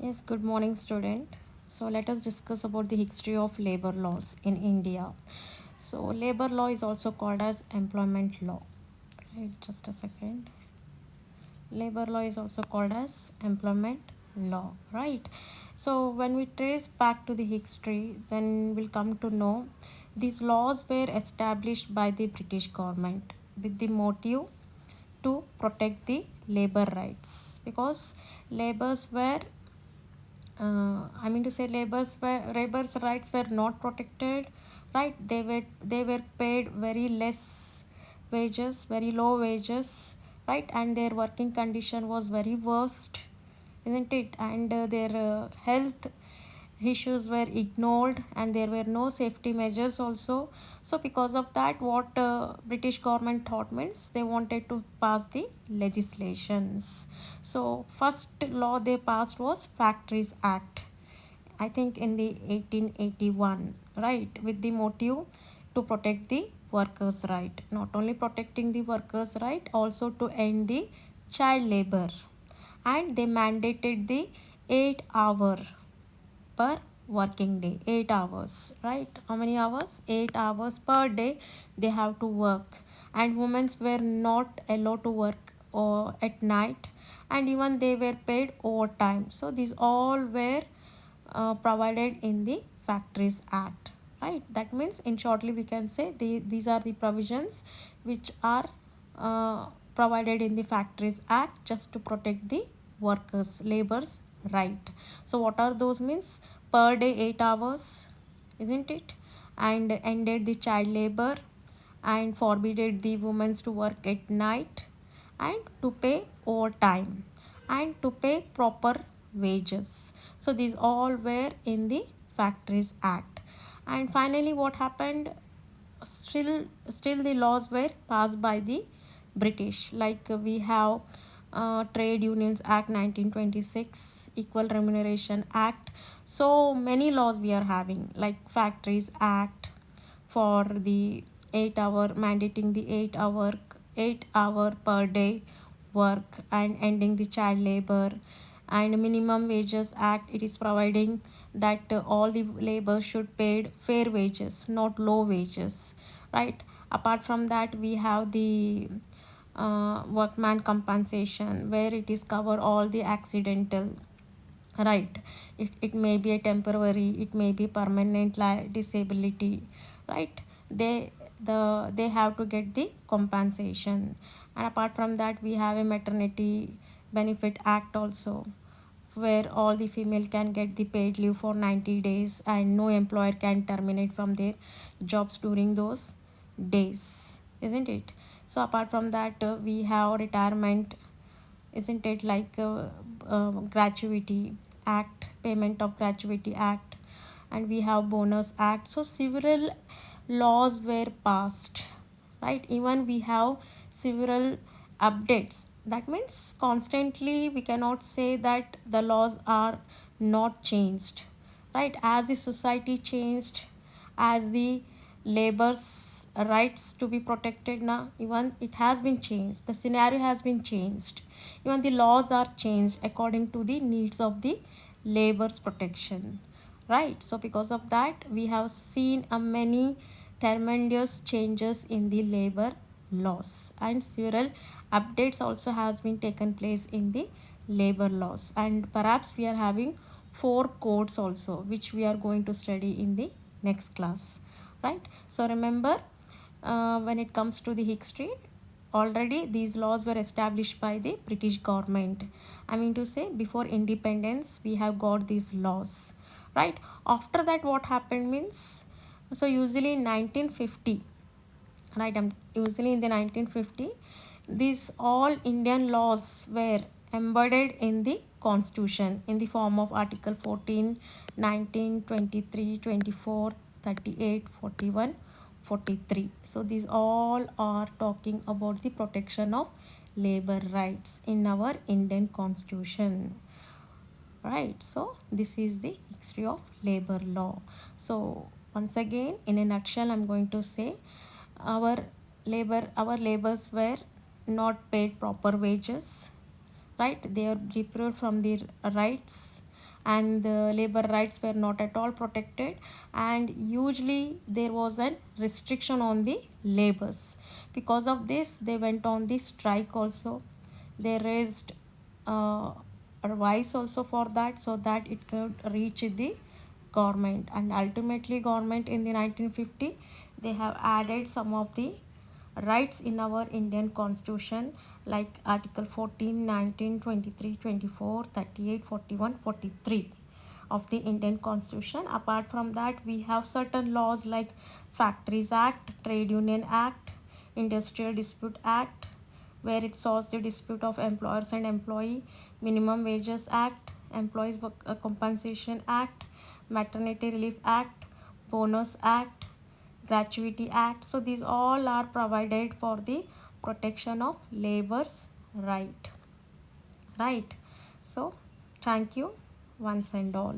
Yes, good morning, student. So let us discuss about the history of labor laws in India. So labor law is also called as employment law. Right, just a second. Labor law is also called as employment law, right? So when we trace back to the history, then we'll come to know these laws were established by the British government with the motive to protect the labor rights, because labors were I mean to say labor's rights were not protected, right? They were paid very less wages, very low wages, right? And their working condition was very worst, isn't it? And their health issues were ignored, and there were no safety measures also. So because of that, what British government thought means they wanted to pass the legislations. So first law they passed was Factories Act, I think in the 1881, right, with the motive to protect the workers right, not only protecting the workers right, also to end the child labor. And they mandated the 8 hour per working day, 8 hours, right? How many hours? 8 hours per day they have to work. And women were not allowed to work or at night, and even they were paid overtime. So these all were provided in the Factories Act, right? That means in shortly we can say these are the provisions which are provided in the Factories Act just to protect the workers labor's right. So what are those means? Per day 8 hours, isn't it? And ended the child labor, and forbidded the women to work at night, and to pay overtime, and to pay proper wages. So these all were in the Factories Act. And finally what happened? Still the laws were passed by the British. Like we have Trade Unions Act 1926, Equal Remuneration Act. So many laws we are having, like Factories Act for the 8 hour, mandating the 8 hour per day work, and ending the child labor. And Minimum Wages Act, it is providing that all the labor should paid fair wages, not low wages, right? Apart from that, we have the workman compensation, where it is cover all the accidental, right? It may be a temporary, it may be permanent disability, right? They have to get the compensation. And apart from that, we have a Maternity Benefit Act also, where all the female can get the paid leave for 90 days, and no employer can terminate from their jobs during those days, isn't it? So apart from that, we have retirement, isn't it? Like gratuity act, payment of gratuity act. And we have Bonus Act. So several laws were passed, right? Even we have several updates. That means constantly we cannot say that the laws are not changed, right? As the society changed, as the labor's rights to be protected, now even it has been changed, the scenario has been changed, even the laws are changed according to the needs of the labor's protection, right? So because of that, we have seen a many tremendous changes in the labor laws, and several updates also has been taken place in the labor laws. And perhaps we are having four codes also, which we are going to study in the next class, right? So remember, when it comes to the history, already these laws were established by the British government. I mean to say, before independence we have got these laws, right? After that, what happened means, so usually in 1950, right, usually in the 1950, these all Indian laws were embedded in the constitution in the form of Article 14, 19, 23, 24, 38, 41, 43. So these all are talking about the protection of labor rights in our Indian constitution, right? So this is the history of labor law. So once again, in a nutshell, I'm going to say, our our labors were not paid proper wages, right? They are deprived from their rights, and the labor rights were not at all protected, and usually there was an restriction on the labors. Because of this they went on the strike also. They raised a voice also for that, so that it could reach the government, and ultimately government in the 1950 they have added some of the rights in our Indian constitution, like article 14, 19, 23, 24, 38, 41, 43 of the Indian constitution. Apart from that we have certain laws like Factories Act, Trade Union Act, Industrial Dispute Act, where it solves the dispute of employers and employee, Minimum Wages Act, Employees Compensation Act, Maternity Relief Act, Bonus Act, Gratuity Act. So these all are provided for the protection of labor's right. So thank you once and all.